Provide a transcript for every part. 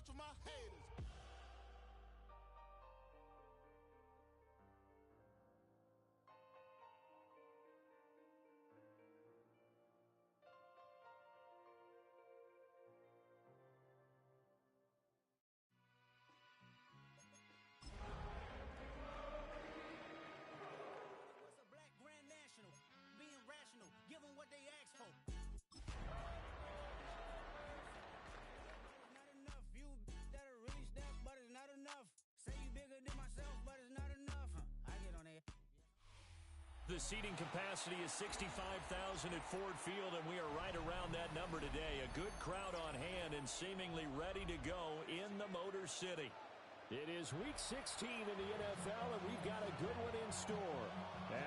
bunch of my haters. What's a black grand national? Being rational, give them what they ask for. Not enough. You that are really step, but it's not enough. Say you bigger than myself, but it's not enough. I get on it. The seating capacity is 65,000 at Ford Field, and we are right around that number today. A good crowd on hand and seemingly ready to go in the Motor City. It is Week 16 in the NFL, and we've got a good one in store,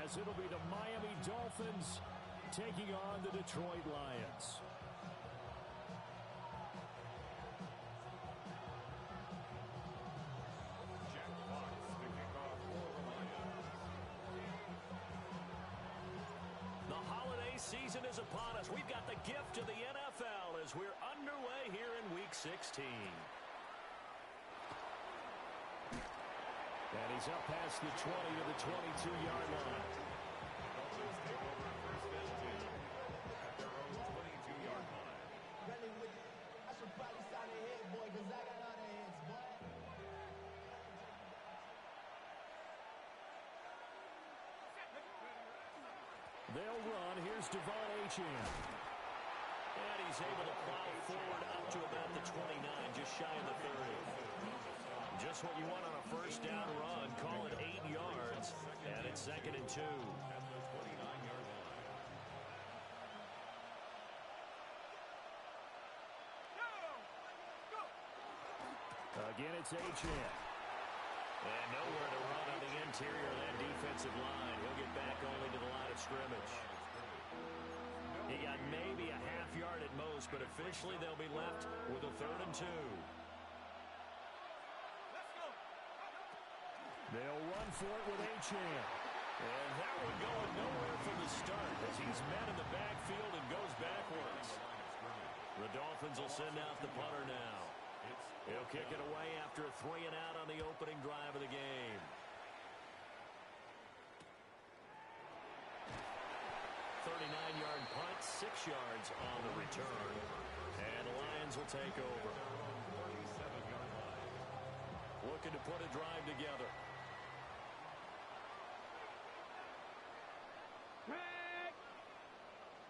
as it'll be the Miami Dolphins taking on the Detroit Lions. Season is upon us. We've got the gift of the NFL as we're underway here in Week 16. And he's up past the 20 to the 22-yard line. Take over first and 10 at their own 22-yard line. I should probably sign a head, boy, because I got all the heads, boy. They'll run. Here's Devon Achane. And he's able to plow forward up to about the 29, just shy of the 30. Just what you want on a first down run. Call it 8 yards. And it's 2nd and 2. At the 29-yard line. Again, it's Achane. And nowhere to run on the interior of that defensive line. He'll get back only to the line of scrimmage. He got maybe a half yard at most, but officially they'll be left with a 3rd and 2. They'll run for it with Achane. And that one going nowhere from the start as he's met in the backfield and goes backwards. The Dolphins will send out the punter now. He'll kick it away after a 3 and out on the opening drive of the game. 39-yard punt, 6 yards on the return. And the Lions will take over. 47-yard line. Looking to put a drive together.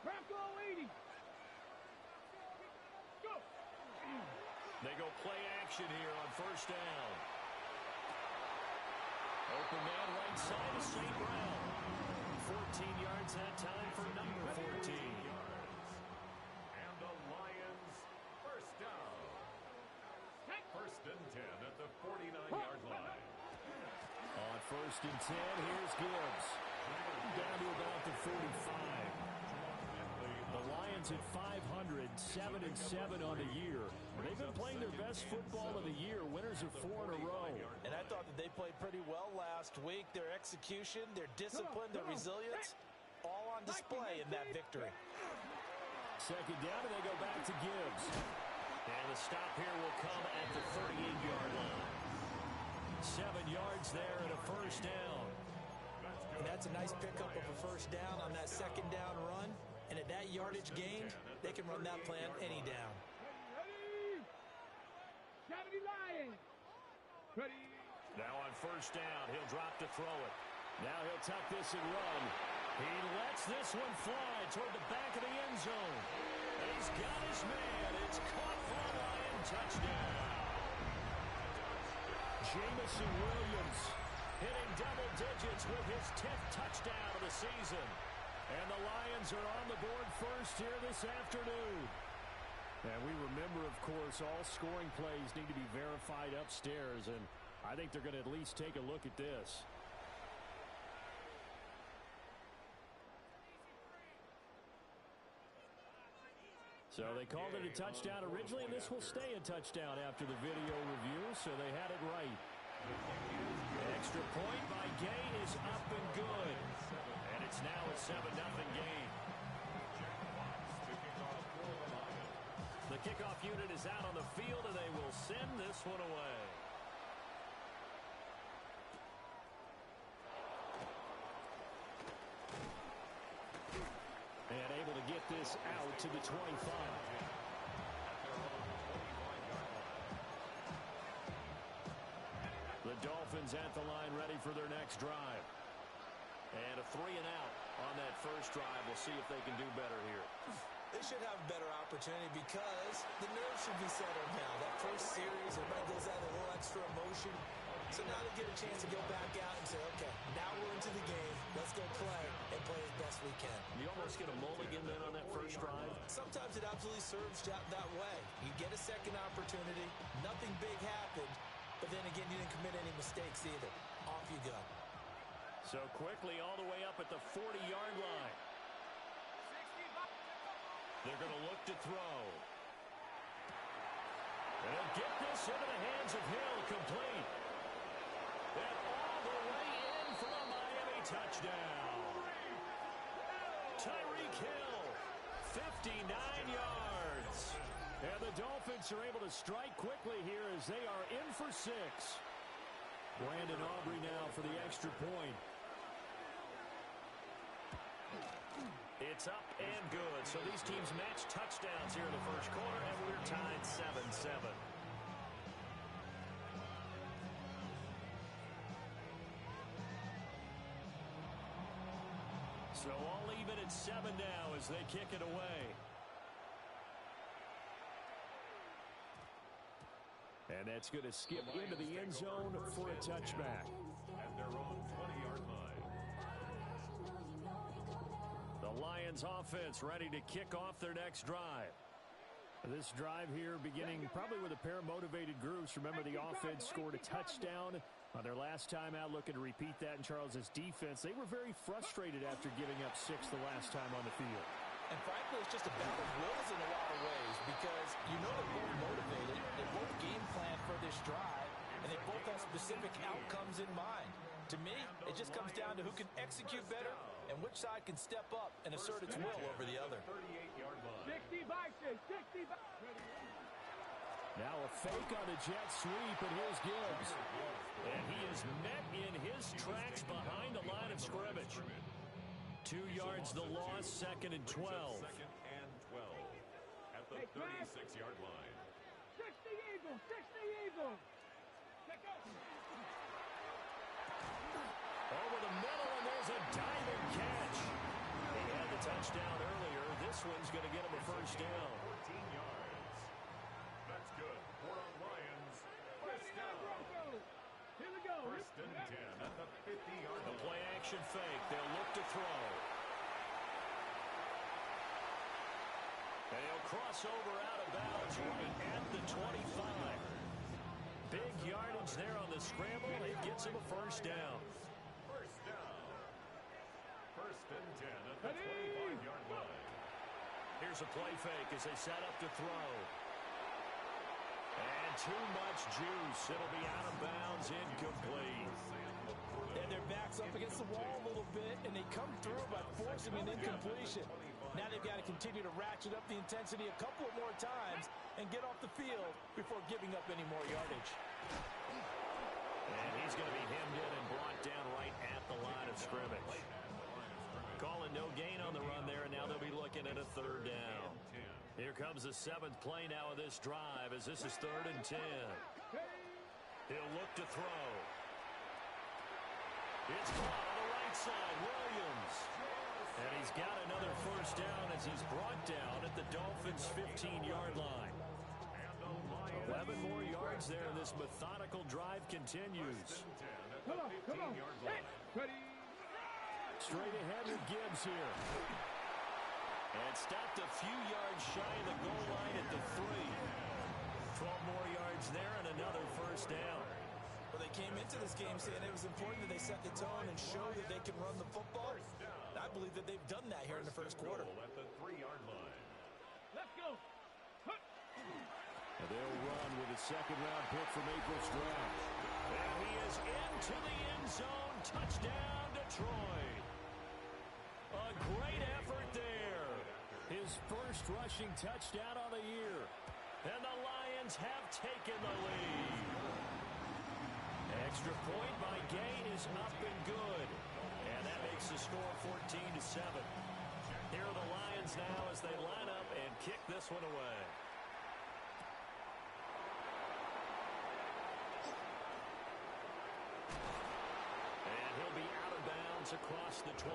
Bronco 80. Go. They go play action here on first down. Open man right side of St. Brown. 14 yards that time for number 14. And the Lions first down. 1st and 10 at the 49-yard line. On 1st and 10, here's Gibbs. Down to about the 45. The Lions at 500, 7-7 on the year. They've been playing their best football of the year. Winners of 4 in a row. And I thought that they played pretty well last week. Their execution, their discipline, their resilience, all on display in that victory. 2nd down, and they go back to Gibbs. And the stop here will come at the 38-yard line. 7 yards there and a first down. And that's a nice pickup of a first down on that 2nd down run. And at that yardage gained, they can run that plan any down. Ready? 70 Lions. Ready? Now on first down, he'll drop to throw it. Now he'll tuck this and run. He lets this one fly toward the back of the end zone. And he's got his man. It's caught for a Lion touchdown. Jameson Williams hitting double digits with his 10th touchdown of the season. And the Lions are on the board first here this afternoon. And we remember, of course, all scoring plays need to be verified upstairs. And I think they're going to at least take a look at this. So they called it a touchdown originally, and this will stay a touchdown after the video review, so they had it right. Extra point by Gay is up and good. And it's now a 7-0 game. The the kickoff unit is out on the field, and they will send this one away. And able to get this out to the 25. The Dolphins at the line ready for their next drive. And a 3-and-out on that first drive. We'll see if they can do better here. They should have a better opportunity because the nerves should be settled now. That first series, everybody goes out a little extra emotion. So now they get a chance to go back out and say, okay, now we're into the game. Let's go play and play as best we can. You almost get a mulligan then on that first drive. Sometimes it absolutely serves that way. You get a second opportunity. Nothing big happened. But then again, you didn't commit any mistakes either. Off you go. So quickly all the way up at the 40-yard line. They're going to look to throw. And they'll get this into the hands of Hill, complete. And all the way in for a Miami touchdown. Tyreek Hill, 59 yards. And the Dolphins are able to strike quickly here as they are in for 6. Brandon Aubrey now for the extra point. It's up and good. So these teams match touchdowns here in the first quarter, and we're tied 7-7. So all even at 7 now as they kick it away. And that's going to skip into the end zone for a touchback. At their own 20-yard line. The Lions offense ready to kick off their next drive. This drive here beginning probably with a pair of motivated groups. Remember, the offense scored a touchdown on their last time out, looking to repeat that in Charles' defense. They were very frustrated after giving up 6 the last time on the field. And frankly, it's just a battle of wills in a lot of ways because you know they're both motivated, they both game plan for this drive, and they both have specific outcomes in mind. To me, it just comes down to who can execute better and which side can step up and assert its will over the other. 38-yard line. 60 boxes, 60 boxes. Now a fake on the jet sweep, and here's Gibbs. And he is met in his tracks behind the line of scrimmage. 2 yards the loss, 2nd and 12. Second and 12 at the 36-yard line. 60 Eagles, 60 Eagles. Check out. Over the middle, and there's a diving catch. He had the touchdown earlier. This one's going to get him a first down. 14 yards. That's good for the Lions. First down. Here we go. First and 10 at the 50-yard The line. play action fake. They'll look to throw. They'll cross over out of bounds right at the 25. Big yardage there on the scramble. It gets him a first down. First down. First and 10 at the 25-yard line. Here's a play fake as they set up to throw. And too much juice. It'll be out of bounds, incomplete. And their back's up against the wall a little bit, and they come through by forcing an incompletion. Now they've got to continue to ratchet up the intensity a couple of more times and get off the field before giving up any more yardage. And he's going to be hemmed in and brought down right at the line of scrimmage. Calling no gain on the run there, and now they'll be looking at a 3rd down. Here comes the 7th play now of this drive as this is 3rd and 10. He'll look to throw. It's caught on the right side, Williams. And he's got another first down as he's brought down at the Dolphins' 15-yard line. 11 more yards there. This methodical drive continues. Come on, come on. Hey, ready. Straight ahead with Gibbs here. And stopped a few yards shy of the goal line at the 3. 12 more yards there and another first down. Well, they came into this game saying it was important that they set the tone and show that they can run the football. I believe that they've done that here in the first quarter. At the 3-yard line. Let's go. And they'll run with a 2nd-round pick from April's draft. And he is into the end zone. Touchdown, Detroit. A great effort there. His first rushing touchdown on the year. Lions have taken the lead. Extra point by Gay is up and good. And that makes the score 14-7. Here are the Lions now as they line up and kick this one away. And he'll be out of bounds across the 25.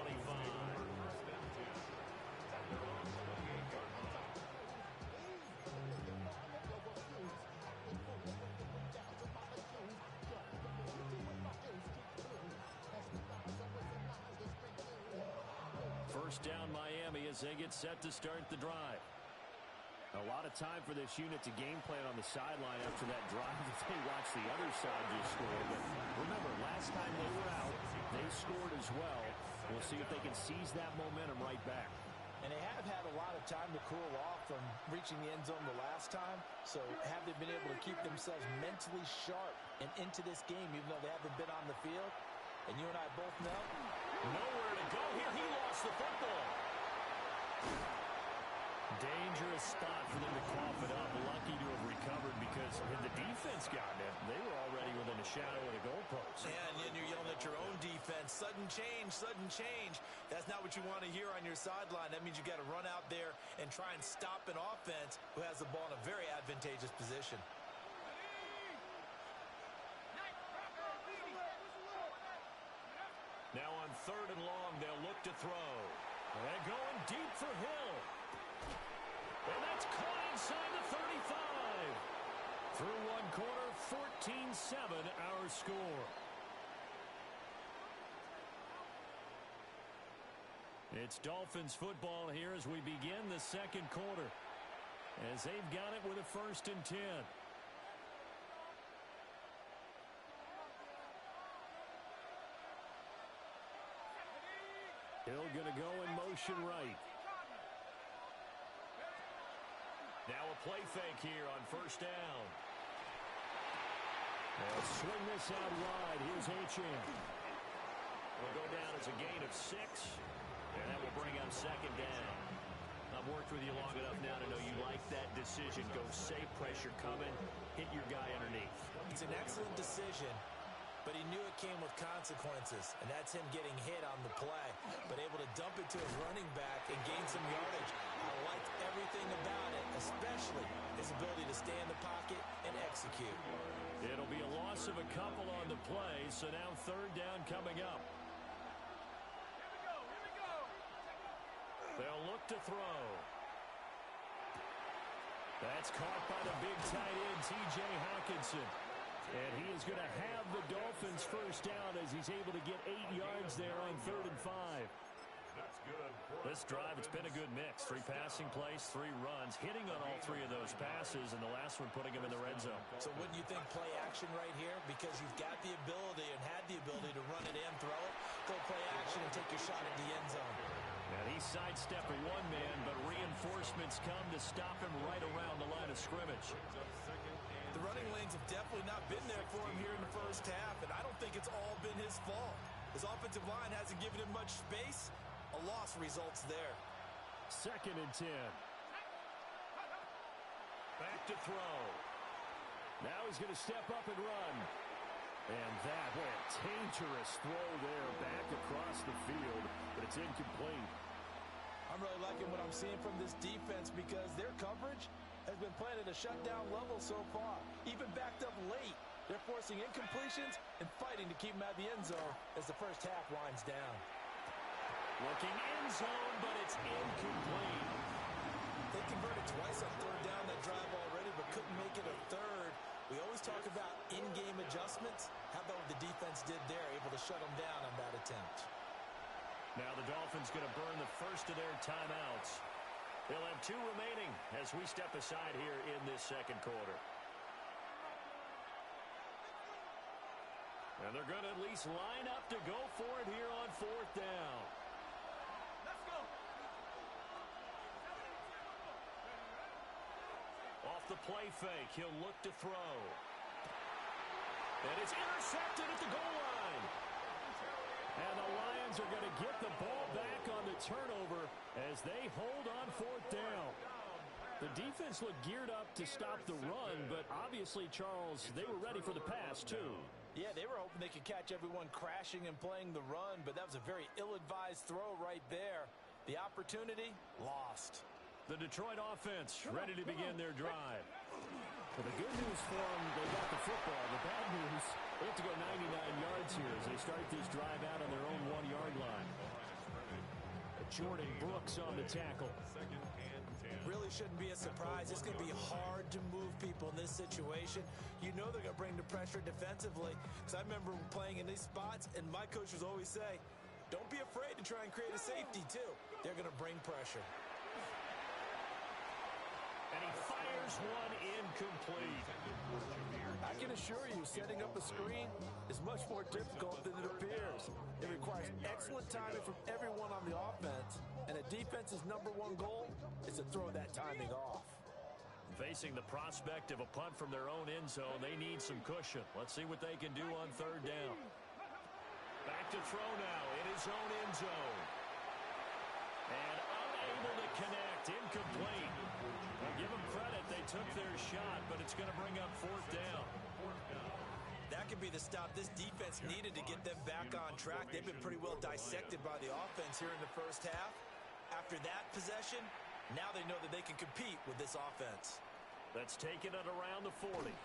First down Miami as they get set to start the drive. A lot of time for this unit to game plan on the sideline after that drive that they watched the other side just score. But remember, last time they were out, they scored as well. We'll see if they can seize that momentum right back. And they have had a lot of time to cool off from reaching the end zone the last time. So have they been able to keep themselves mentally sharp and into this game even though they haven't been on the field? And you and I both know, nowhere to go here. He lost the football. Dangerous spot for them to cough it up. Lucky to have recovered because had the defense gotten it, they were already within a shadow of the goalpost. Yeah, and you're yelling at your own defense. Sudden change, sudden change. That's not what you want to hear on your sideline. That means you got to run out there and try and stop an offense who has the ball in a very advantageous position. Now on 3rd and long, they'll look to throw. And going deep for Hill. And that's caught inside the 35. Through one quarter, 14-7 our score. It's Dolphins football here as we begin the second quarter. As they've got it with a 1st and 10. Hill going to go in motion right. Now a play fake here on 1st down. They'll swing this out wide. Here's Achane. Will go down as a gain of 6. And that will bring up 2nd down. I've worked with you long enough now to know you like that decision. Go safe, pressure coming, hit your guy underneath. It's an excellent decision, but he knew it came with consequences, and that's him getting hit on the play, but able to dump it to his running back and gain some yardage. I liked everything about it, especially his ability to stay in the pocket and execute. It'll be a loss of a couple on the play, so now 3rd down coming up. They'll look to throw. That's caught by the big tight end, T.J. Hockenson. And he is going to have the Dolphins 1st down as he's able to get 8 yards there on 3rd and 5. This drive, it's been a good mix. 3 passing plays, 3 runs, hitting on all 3 of those passes, and the last one putting him in the red zone. So wouldn't you think play action right here? Because you've got the ability and had the ability to run it in, throw it, go play action and take your shot at the end zone. And he's sidestepping one man, but reinforcements come to stop him right around the line of scrimmage. The running lanes have definitely not been there for him here in the first half, and I don't think it's all been his fault. His offensive line hasn't given him much space. A loss results there. 2nd and 10. Back to throw. Now he's going to step up and run. And that, what a dangerous throw there back across the field, but it's incomplete. I'm really liking what I'm seeing from this defense because their coverage has been playing at a shutdown level so far. Even backed up late, they're forcing incompletions and fighting to keep them out of the end zone as the first half winds down. Looking end zone, but it's incomplete. They converted twice on 3rd down that drive already, but couldn't make it a 3rd. We always talk about in-game adjustments. How about what the defense did there, able to shut them down on that attempt? Now the Dolphins going to burn the first of their timeouts. They'll have 2 remaining as we step aside here in this second quarter. And they're going to at least line up to go for it here on 4th down. Let's go. Off the play fake, he'll look to throw. And it's intercepted at the goal line. And the Lions are going to get the ball back on the turnover as they hold on 4th down. The defense looked geared up to stop the run, but obviously, Charles, they were ready for the pass, too. Yeah, they were hoping they could catch everyone crashing and playing the run, but that was a very ill-advised throw right there. The opportunity, lost. The Detroit offense ready to begin their drive. Well, the good news for them, they got the football. The bad news, they have to go 99 yards here as they start this drive out on their own 1-yard line. Jordan Brooks on the tackle. Really shouldn't be a surprise. It's going to be hard to move people in this situation. You know they're going to bring the pressure defensively. Because I remember playing in these spots, and my coach would always say, don't be afraid to try and create a safety, too. They're going to bring pressure. And he fires one incomplete. I can assure you, setting up a screen is much more difficult than it appears. It requires excellent timing from everyone on the offense, and a defense's #1 goal is to throw that timing off. Facing the prospect of a punt from their own end zone, they need some cushion. Let's see what they can do on 3rd down. Back to throw now in his own end zone. And unable to connect, incomplete. Well, give them credit, they took their shot, but it's going to bring up 4th down. That could be the stop this defense needed to get them back on track. They've been pretty well dissected by the offense here in the first half. After that possession, now they know that they can compete with this offense. That's taken it around the 40.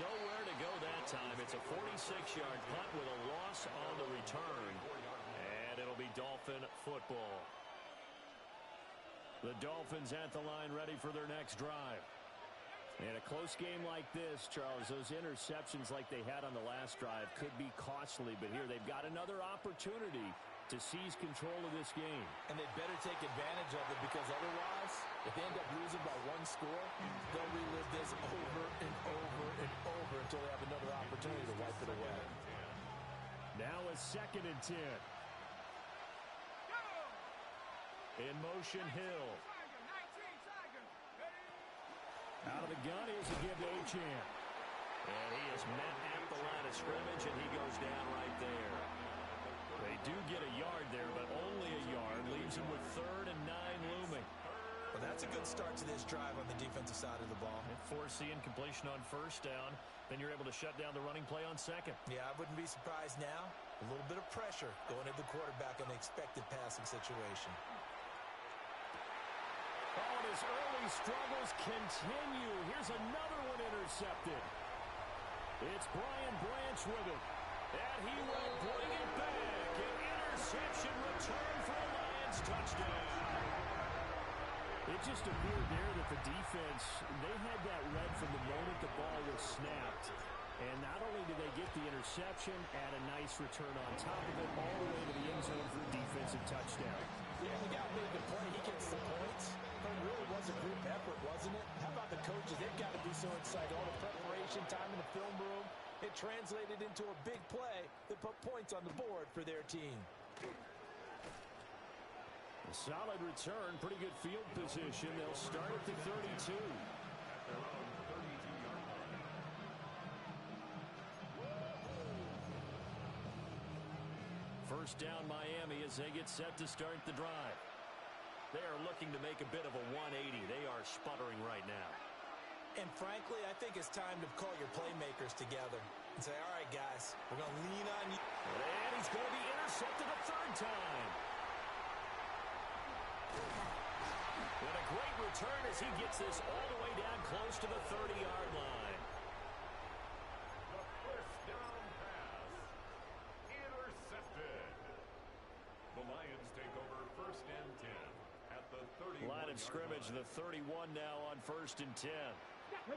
Nowhere to go that time. It's a 46-yard punt with a loss on the return. And it'll be Dolphin football. The Dolphins at the line ready for their next drive. In a close game like this, Charles, those interceptions like they had on the last drive could be costly. But here they've got another opportunity to seize control of this game. And they better take advantage of it, because otherwise, if they end up losing by 1 score, they'll relive this over and over and over until they have another opportunity to wipe it away. Now a 2nd and 10. In motion, Hill. Out of the gun, here's a give to Achane. And he is met at the line of scrimmage, and he goes down right there. They do get a yard there, but only a yard. Leaves him with 3rd and 9 looming. Well, that's a good start to this drive on the defensive side of the ball. And force the incompletion on 1st down. Then you're able to shut down the running play on 2nd. Yeah, I wouldn't be surprised now. A little bit of pressure going at the quarterback on the expected passing situation. Oh, and his early struggles continue. Here's another one intercepted. It's Brian Branch with it. And he will bring it back. An interception return for a Lions touchdown. It just appeared there that the defense, they had that read from the moment the ball was snapped. And not only did they get the interception, add a nice return on top of it, all the way to the end zone for a defensive touchdown. Yeah, the guy made the play. He gets the points. But it really was a group effort, wasn't it? How about the coaches? They've got to be so excited. All the preparation, time in the film room. It translated into a big play that put points on the board for their team. A solid return, pretty good field position. They'll start at the 32. First down, Miami, as they get set to start the drive. They are looking to make a bit of a 180. They are sputtering right now. And frankly, I think it's time to call your playmakers together and say, all right, guys, we're going to lean on you. And he's going to be intercepted a 3rd time. And a great return as he gets this all the way down close to the 30-yard line. The 1st down pass. Intercepted. The Lions take over 1st and 10 at the 31. Line of scrimmage, the 31 now on 1st and 10. And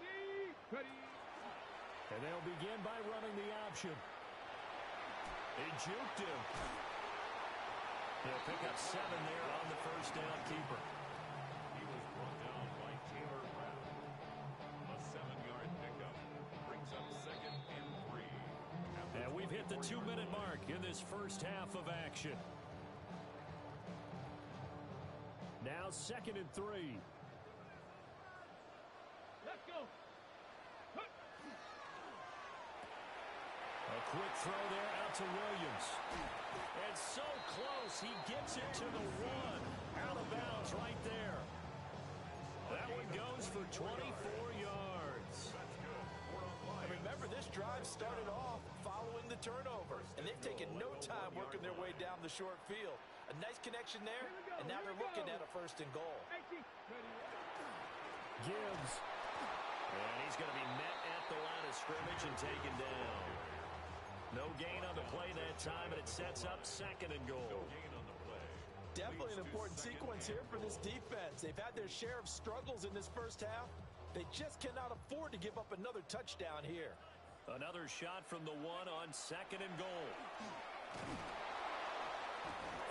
they'll begin by running the option. He juked him. He'll pick up 7 there on the 1st down keeper. He was brought down by Taylor Brown. A 7-yard pickup brings up 2nd and 3. And we've hit the 2-minute mark in this first half of action. Now 2nd and 3. Let's go. A quick throw there out to Williams. And so close, he gets it to the 1. Out of bounds right there. That one goes for 24 yards. And remember, this drive started off following the turnover, and they've taken no time working their way down the short field. A nice connection there, and now they're looking at a 1st and goal. Gibbs. And he's going to be met at the line of scrimmage and taken down. No gain on the play that time, and it sets up 2nd and goal. Definitely an important sequence here for this defense. They've had their share of struggles in this first half. They just cannot afford to give up another touchdown here. Another shot from the 1 on 2nd and goal.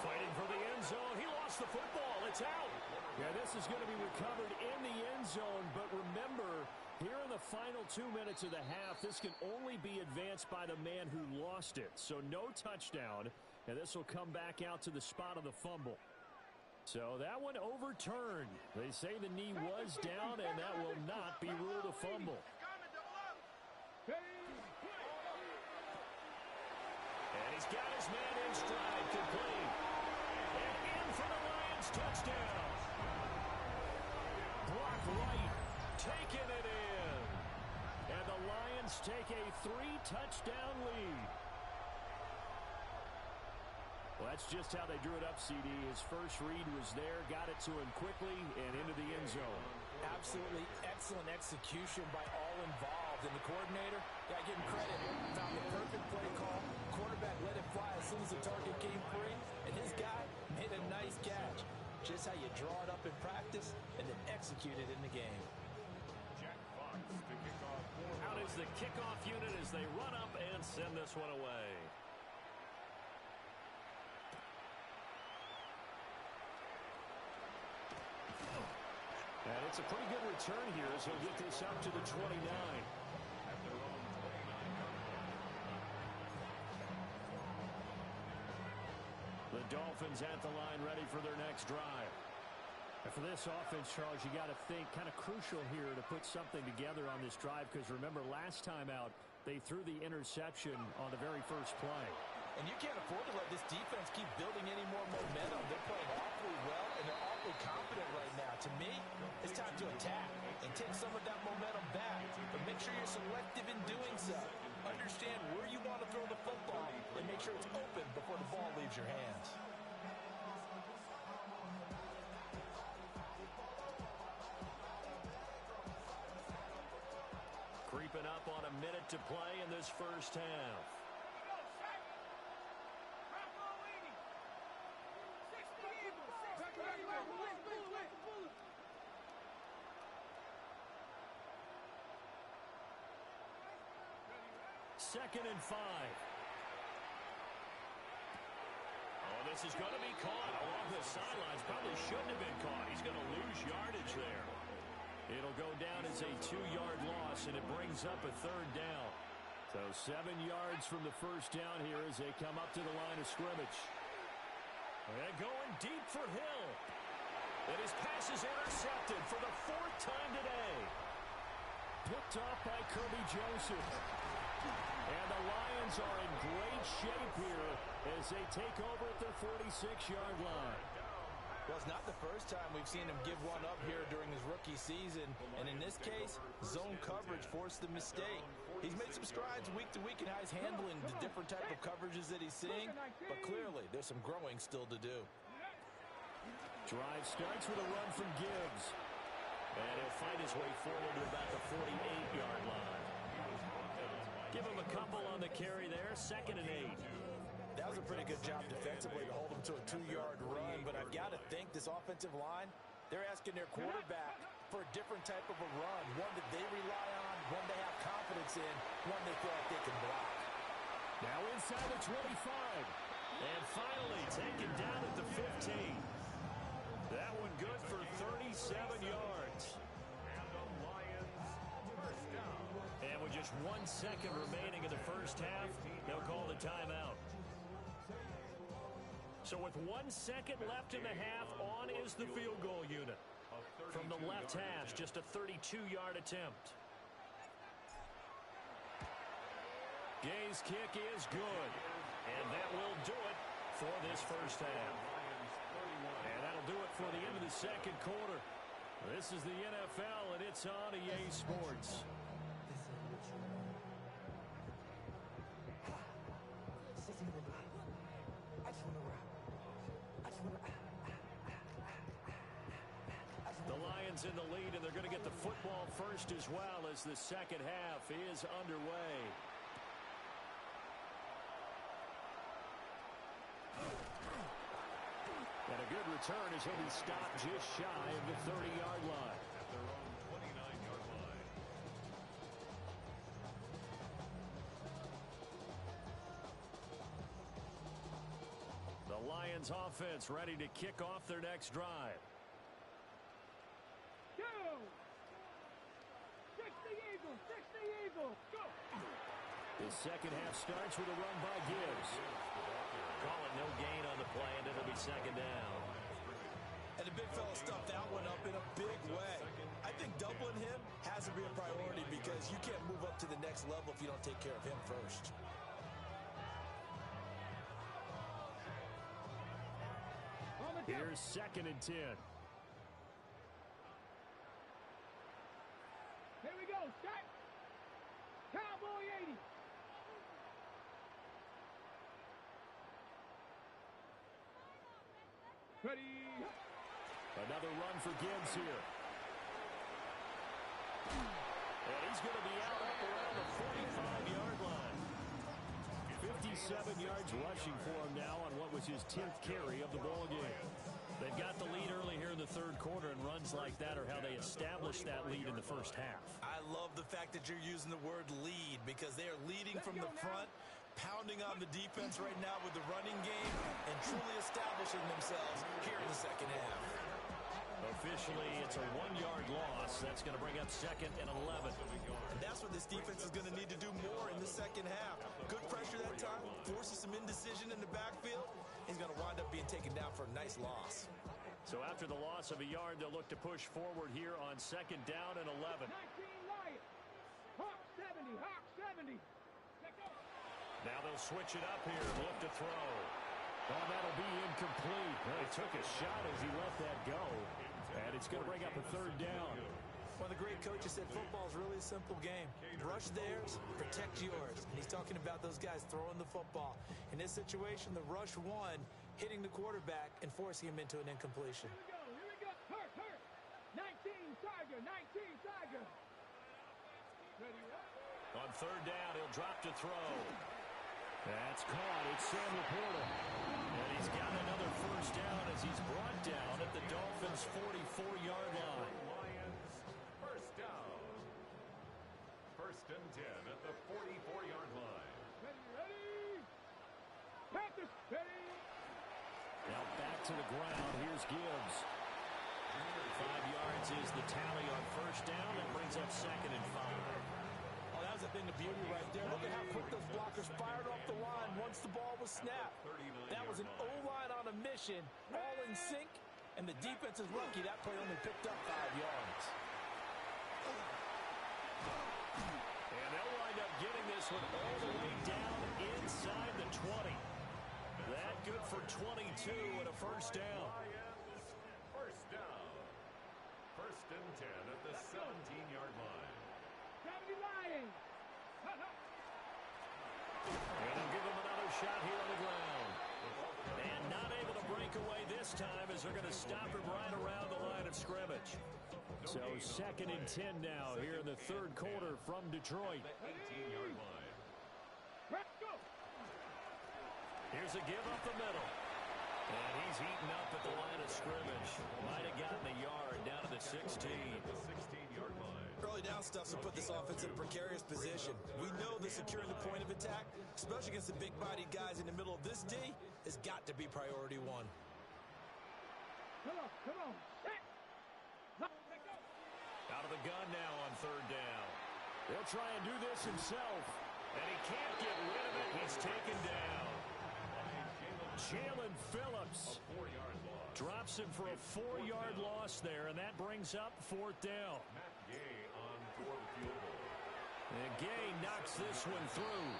Fighting for the end zone. He lost the football. It's out. Yeah, this is going to be recovered in the end zone, but remember, here in the final 2 minutes of the half, this can only be advanced by the man who lost it. So no touchdown, and this will come back out to the spot of the fumble. So that one overturned. They say the knee was down, and that will not be ruled a fumble. And he's got his man in stride, complete. And in for the Lions touchdown. Brock Wright taking it in. And the Lions take a 3-touchdown lead. Well, that's just how they drew it up, CD. His first read was there, got it to him quickly, and into the end zone. Absolutely excellent execution by all involved. And the coordinator, got to give him credit, found the perfect play call. Quarterback let it fly as soon as the target came free. And his guy made a nice catch. Just how you draw it up in practice and then execute it in the game. Jack Fox to kick off. Out is the kickoff unit as they run up and send this one away. And it's a pretty good return here as he'll get this up to the 29. The Dolphins at the line ready for their next drive. And for this offense, Charles, you got to think kind of crucial here to put something together on this drive because remember last time out they threw the interception on the very first play. And you can't afford to let this defense keep building any more momentum. They're playing awfully well, and they're awfully confident right now. To me, it's time to attack and take some of that momentum back. But make sure you're selective in doing so. Understand where you want to throw the football and make sure it's open before the ball leaves your hands. Creeping up on a minute to play in this first half. Second and 5. Oh, this is going to be caught along the sidelines. Probably shouldn't have been caught. He's going to lose yardage there. It'll go down as a 2-yard loss, and it brings up a 3rd down. So 7 yards from the first down here as they come up to the line of scrimmage. And going deep for Hill. And his pass is intercepted for the 4th time today. Picked off by Kirby Joseph. And the Lions are in great shape here as they take over at their 46-yard line. Well, it's not the first time we've seen him give one up here during his rookie season. And in this case, zone coverage forced the mistake. He's made some strides week to week in how he's handling the different type of coverages that he's seeing. But clearly, there's some growing still to do. Drive starts with a run from Gibbs. And he'll fight his way forward to about the 48-yard line. Give him a couple on the carry there. 2nd and 8. That was a pretty good job defensively to hold him to a 2-yard run. But I've got to think this offensive line, they're asking their quarterback for a different type of a run. One that they rely on, one they have confidence in, one they feel like they can block. Now inside the 25. And finally taken down at the 15. That one good for 37 yards. And the Lions first down. And with just 1 second remaining in the first half, they'll call the timeout. So with 1 second left in the half, on is the field goal unit. From the left hash, just a 32-yard attempt. Gay's kick is good. And that will do it for this first half. And that'll do it for the end of the second quarter. This is the NFL, and it's on EA Sports. The Lions in the lead, and they're going to get the football first as well as the second half is underway. And a good return as he'll be stopped just shy of the 30-yard line. At their own 29-yard line. The Lions offense ready to kick off their next drive. Go! 60 Eagles, 60 Eagles, go! The second half starts with a run by Gibbs. Call it no gain on the play, and it'll be second down. And the big fella stuffed that one up in a big way. I think doubling him has to be a priority because you can't move up to the next level if you don't take care of him first. Here's second and 10. Here we go, set! Cowboy 80! Ready! Another run for Gibbs here. And he's going to be out up around the 45-yard line. 57 yards rushing for him now on what was his 10th carry of the ball game. They've got the lead early here in the third quarter, and runs like that are how they established that lead in the first half. I love the fact that you're using the word lead because they are leading from the front, pounding on the defense right now with the running game, and truly establishing themselves here in the second half. Officially, it's a 1-yard loss. That's going to bring up second and 11. And that's what this defense is going to need to do more in the second half. Good pressure that time, forces some indecision in the backfield. He's going to wind up being taken down for a nice loss. So after the loss of a yard, they'll look to push forward here on second down and 11. 19 Lions! Hawk 70, Hawk 70! Now they'll switch it up here and look to throw. Oh, that'll be incomplete. Well, he took a shot as he let that go. And it's going to bring up a third down. One of the great coaches said football is really a simple game. Rush theirs, protect yours. And he's talking about those guys throwing the football. In this situation, the rush won, hitting the quarterback and forcing him into an incompletion. Here we go, hurt! 19 Tiger, 19 Tiger! Ready, up? On third down, he'll drop to throw. That's caught. It's Sam Laporta. And he's got another first down as he's brought down at the Dolphins' 44-yard line. Lions, first down. First and 10 at the 44-yard line. Ready! Panthers, ready! Now back to the ground. Here's Gibbs. 5 yards is the tally on first down. That brings up second and 5. Oh, that was a thing of beauty right there. Look at how quick those blockers fired off the line once the ball was snapped. That was an O-line on a mission, all in sync, and the defense is lucky that play only picked up 5 yards. And they'll wind up getting this one all the way down inside the 20. That good for 22 and a first down. Lions, first down. First and 10 at the 17-yard line. 70 Lions! And they'll give them another shot here on the ground. And not able to break away this time as they're going to stop him right around the line of scrimmage. So second and 10 now here in the third quarter from Detroit. 18-yard line. Let's go! Here's a give up the middle. And he's eaten up at the line of scrimmage. Might have gotten a yard down to the 16. The 16-yard line. Early down stuffs will put this offense in a precarious position. We know that securing the point of attack, especially against the big-bodied guys in the middle of this D, has got to be priority one. Come on, set! Out of the gun now on third down. He'll try and do this himself. And he can't get rid of it. He's taken down. Jalen Phillips drops him for a 4-yard loss there, and that brings up fourth down. Matt Gay on for the field goal. And Gay knocks this one through,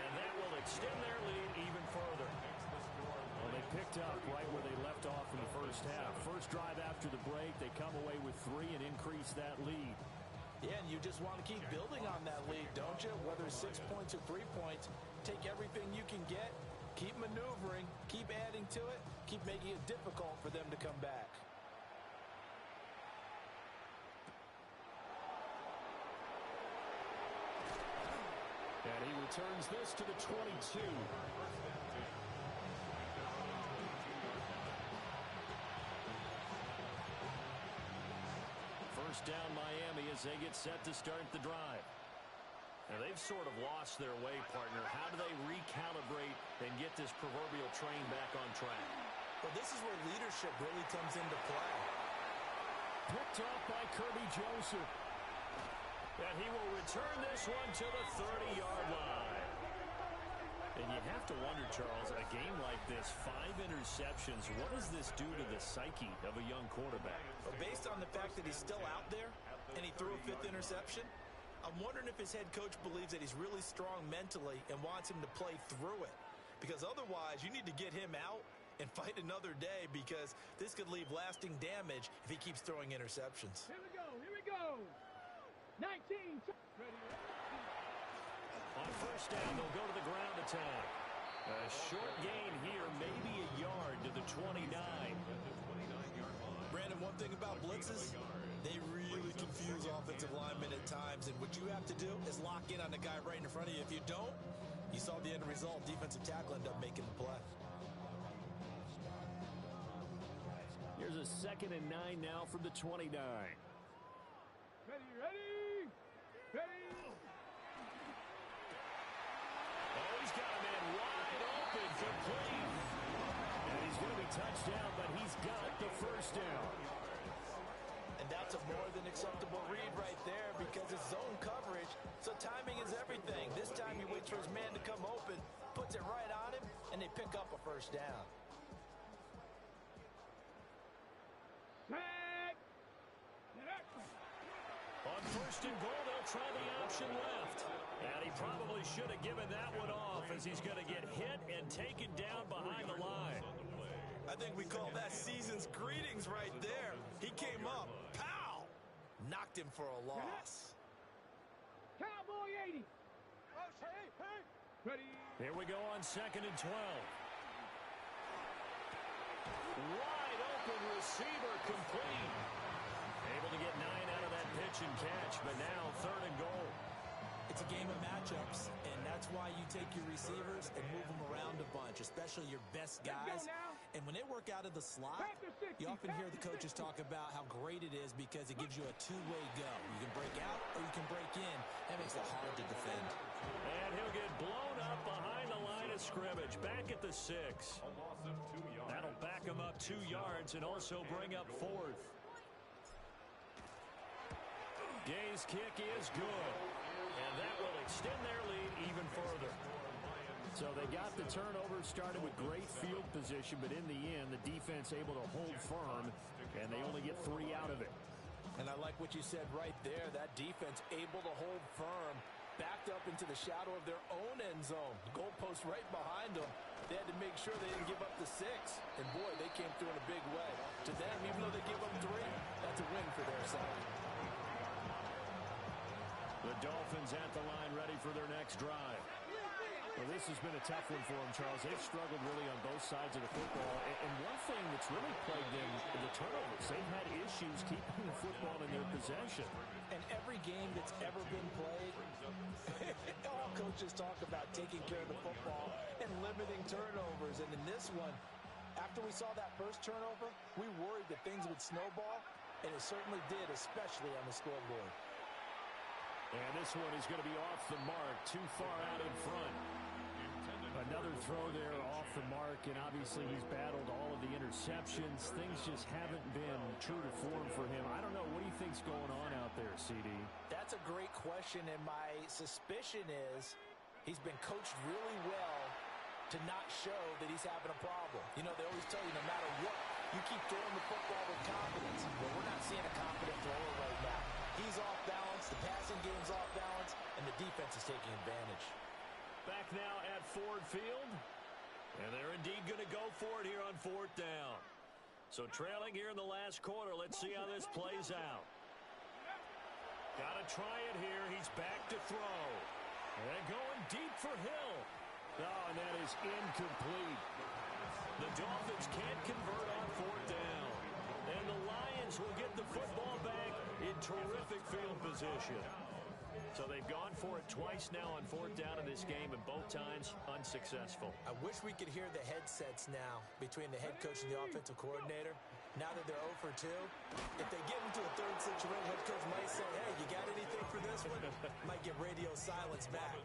and that will extend their lead even further. Well, they picked up right where they left left off in the first half. First drive after the break, they come away with 3 and increase that lead. Yeah, and you just want to keep building on that lead, don't you? Whether it's 6 points or 3 points, take everything you can get, keep maneuvering, keep adding to it, keep making it difficult for them to come back. And he returns this to the 22. First down Miami as they get set to start the drive. Now they've sort of lost their way, partner. How do they recalibrate and get this proverbial train back on track? Well, this is where leadership really comes into play. Picked off by Kirby Joseph. And he will return this one to the 30-yard line. And you have to wonder, Charles, a game like this, 5 interceptions, what does this do to the psyche of a young quarterback? Well, based on the fact that he's still out there and he threw a 5th interception, I'm wondering if his head coach believes that he's really strong mentally and wants him to play through it. Because otherwise, you need to get him out and fight another day, because this could leave lasting damage if he keeps throwing interceptions. Here we go. Here we go. 19. Ready. On first down, they'll go to the ground attack. A short gain here, maybe a yard to the 29. Brandon, one thing about blitzes, they really confuse offensive linemen at times, and what you have to do is lock in on the guy right in front of you. If you don't, you saw the end result. Defensive tackle ended up making the play. Here's a 2nd and 9 now from the 29. Ready, ready, ready. Oh, he's got a man wide open, complete. And he's going to be touched down, but he's got the first down. And that's a more than acceptable read right there, because it's zone coverage, so timing is everything. This time he waits for his man to come open, puts it right on him, and they pick up a first down. On first and goal, they'll try the option left. And he probably should have given that one off, as he's going to get hit and taken down behind the line. I think we call that season's greetings right there. He came up, pow! Knocked him for a loss. Cowboy 80. Ready. Here we go on 2nd and 12. Wide open receiver, complete. Able to get 9 out of that pitch and catch, but now 3rd and goal. It's a game of matchups, and that's why you take your receivers and move them around a bunch, especially your best guys. And when they work out of the slot, you often hear the coaches talk about how great it is because it gives you a two-way go. You can break out or you can break in. That makes it hard to defend. And he'll get blown up behind the line of scrimmage, back at the 6. That'll back him up 2 yards and also bring up 4th. Gay's kick is good, and that will extend their lead even further. So they got the turnover, started with great field position, but in the end, the defense able to hold firm, and they only get 3 out of it. And I like what you said right there. That defense able to hold firm, backed up into the shadow of their own end zone. Goalpost right behind them. They had to make sure they didn't give up the 6. And boy, they came through in a big way. To them, even though they give up 3, that's a win for their side. The Dolphins at the line, ready for their next drive. Well, this has been a tough one for them, Charles. They've struggled really on both sides of the football. And one thing that's really plagued them, the turnovers. They've had issues keeping the football in their possession. And every game that's ever been played, all coaches talk about taking care of the football and limiting turnovers. And in this one, after we saw that first turnover, we worried that things would snowball, and it certainly did, especially on the scoreboard. And this one is going to be off the mark, too far out in front. Another throw there off the mark, and obviously he's battled all of the interceptions. Things just haven't been true to form for him. I don't know. What do you think's going on out there, CD? That's a great question, and my suspicion is he's been coached really well to not show that he's having a problem. You know, they always tell you no matter what, you keep throwing the football with confidence. Well, we're not seeing a confident thrower right now. He's off balance, the passing game's off balance, and the defense is taking advantage. Back now at Ford Field, and they're indeed going to go for it here on 4th down. So trailing here in the last quarter. Let's see how this plays out. Got to try it here. He's back to throw. And going deep for Hill. Oh, and that is incomplete. The Dolphins can't convert on fourth down. And the Lions will get the football back in terrific field position. So they've gone for it twice now on fourth down in this game, and both times unsuccessful. I wish we could hear the headsets now between the head coach and the offensive coordinator. Now that they're 0 for 2, if they get into a third situation, head coach might say, hey, you got anything for this one? Might get radio silence back.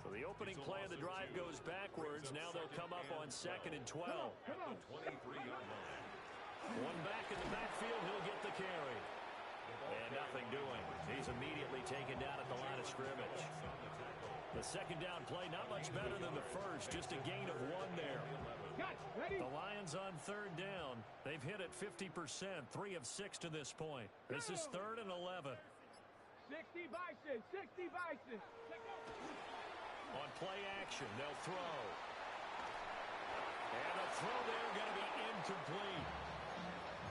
So the opening play of the drive goes backwards. Now they'll come up on 2nd and 12. One back in the backfield. He'll get the carry. And nothing doing. He's immediately taken down at the line of scrimmage. The second down play, not much better than the first. Just a gain of 1 there. The Lions on third down. They've hit it 50%, 3 of 6 to this point. This is 3rd and 11. 60 Bison, 60 Bison. On play action, they'll throw. And the throw there going to be incomplete.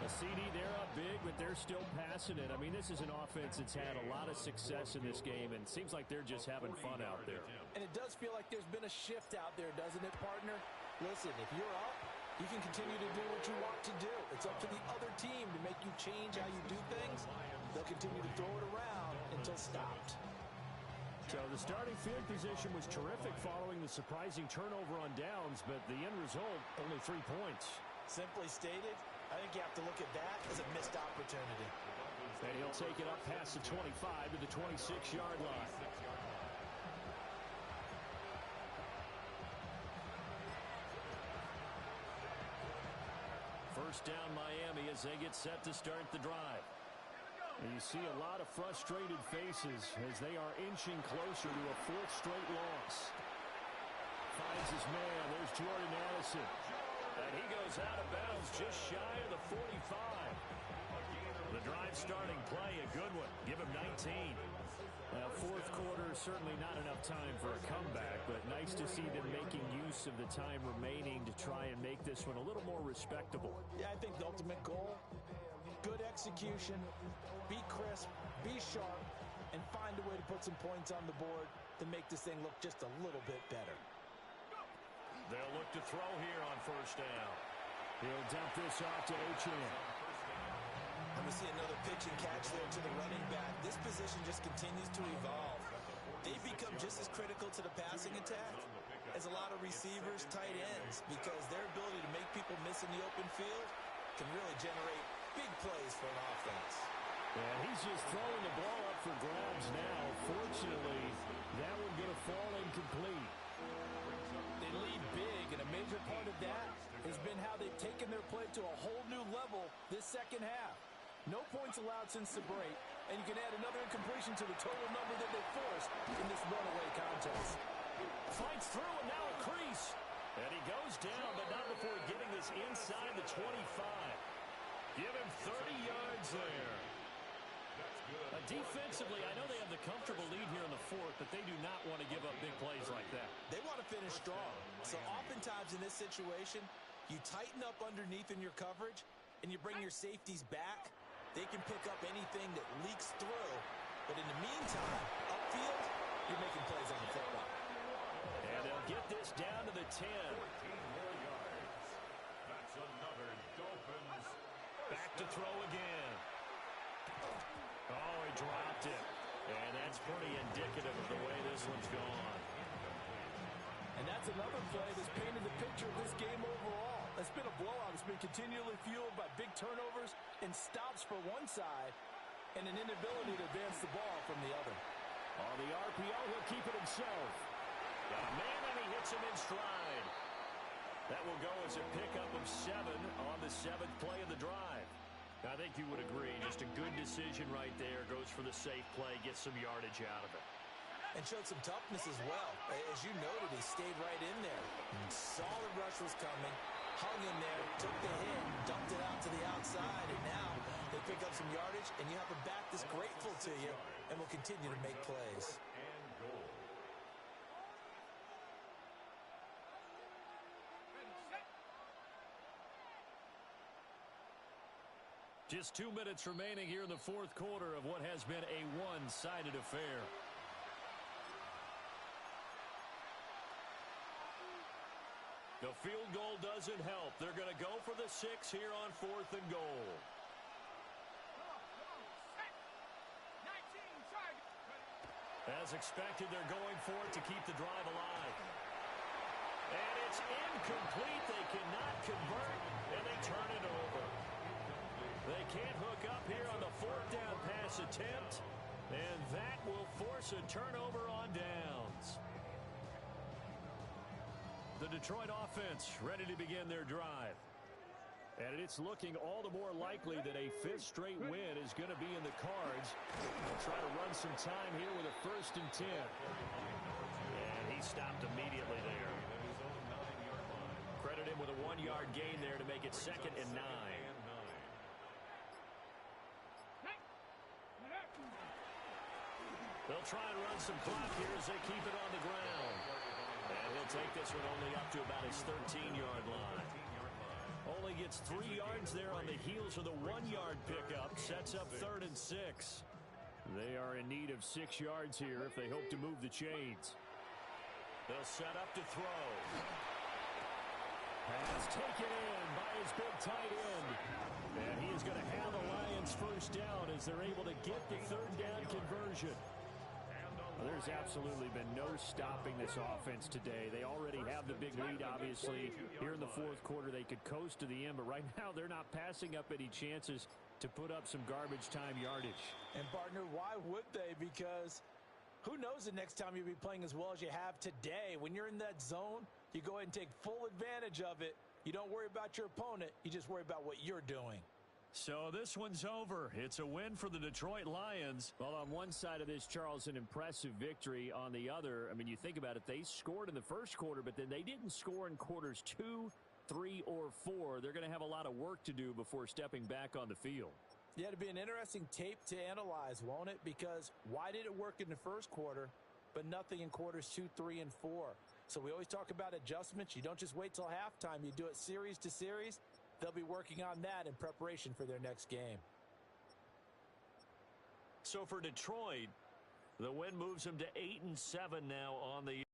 A CD, they're up big, but they're still passing it. I mean, this is an offense that's had a lot of success in this game, and it seems like they're just having fun out there. And it does feel like there's been a shift out there, doesn't it, partner? Listen, if you're up, you can continue to do what you want to do. It's up to the other team to make you change how you do things. They'll continue to throw it around until stopped. So the starting field position was terrific following the surprising turnover on downs, but the end result, only 3 points. Simply stated, I think you have to look at that as a missed opportunity. And he'll take it up past the 25 to the 26-yard line. First down Miami as they get set to start the drive. And you see a lot of frustrated faces as they are inching closer to a 4th straight loss. Finds his man. There's Jordan Addison. And he goes out of bounds just shy of the 45. The drive starting play, a good one. Give him 19. Now, 4th quarter, certainly not enough time for a comeback, but nice to see them making use of the time remaining to try and make this one a little more respectable. Yeah, I think the ultimate goal, good execution, be crisp, be sharp, and find a way to put some points on the board to make this thing look just a little bit better. They'll look to throw here on first down. He'll dump this off to Achane. And we see another pitch and catch there to the running back. This position just continues to evolve. They've become just as critical to the passing attack as a lot of receivers, tight ends, because their ability to make people miss in the open field can really generate big plays for an offense. Yeah, he's just throwing the ball up for grabs now. Fortunately, that one going to fall incomplete. They lead big, and a major part of that has been how they've taken their play to a whole new level this second half. No points allowed since the break, and you can add another incompletion to the total number that they forced in this runaway contest. Fights through, and now a crease. And he goes down, but not before getting this inside the 25. Give him 30 yards there. Defensively, I know they have the comfortable lead here in the 4th, but they do not want to give up big plays like that. They want to finish strong. So oftentimes in this situation, you tighten up underneath in your coverage, and you bring your safeties back. They can pick up anything that leaks through. But in the meantime, upfield, you're making plays on the football. And they'll get this down to the 10. That's another Dolphins. Back to throw again. Oh, he dropped it. And that's pretty indicative of the way this one's gone. And that's another play that's painted the picture of this game overall. It's been a blowout. It's been continually fueled by big turnovers and stops for one side and an inability to advance the ball from the other. On the RPO, he'll keep it himself. Got a man, and he hits him in stride. That will go as a pickup of 7 on the 7th play of the drive. I think you would agree. Just a good decision right there. Goes for the safe play, gets some yardage out of it. And showed some toughness as well. As you noted, he stayed right in there. Solid rush was coming. Hung in there, took the hit, dumped it out to the outside, and now they pick up some yardage, and you have a back that's grateful to you and will continue to make plays. Just 2 minutes remaining here in the fourth quarter of what has been a one-sided affair. The field goal doesn't help. They're going to go for the 6 here on 4th and goal. As expected, they're going for it to keep the drive alive. And it's incomplete. They cannot convert, and they turn it over. They can't hook up here on the 4th down pass attempt, and that will force a turnover on downs. The Detroit offense ready to begin their drive. And it's looking all the more likely that a 5th straight win is going to be in the cards. They'll try to run some time here with a 1st and 10. And he stopped immediately there. Credit him with a 1-yard gain there to make it 2nd and 9. They'll try and run some clock here as they keep it on the ground. And he'll take this one only up to about his 13-yard line. Only gets 3 yards there on the heels of the 1-yard pickup. Sets up 3rd and 6. They are in need of 6 yards here if they hope to move the chains. They'll set up to throw. Pass taken in by his big tight end. And he is going to have the Lions 1st down as they're able to get the 3rd down conversion. Well, there's absolutely been no stopping this offense today. They already have the big lead, obviously. Here in the 4th quarter, they could coast to the end, but right now they're not passing up any chances to put up some garbage time yardage. And, partner, why would they? Because who knows the next time you'll be playing as well as you have today. When you're in that zone, you go ahead and take full advantage of it. You don't worry about your opponent. You just worry about what you're doing. So this one's over. It's a win for the Detroit Lions. Well, on one side of this, Charles, an impressive victory. On the other, I mean, you think about it, they scored in the 1st quarter, but then they didn't score in quarters 2, 3, or 4. They're going to have a lot of work to do before stepping back on the field. Yeah, it'll be an interesting tape to analyze, won't it? Because why did it work in the 1st quarter, but nothing in quarters 2, 3, and 4? So we always talk about adjustments. You don't just wait till halftime. You do it series to series. They'll be working on that in preparation for their next game. So for Detroit, the win moves them to 8-7 now on the year.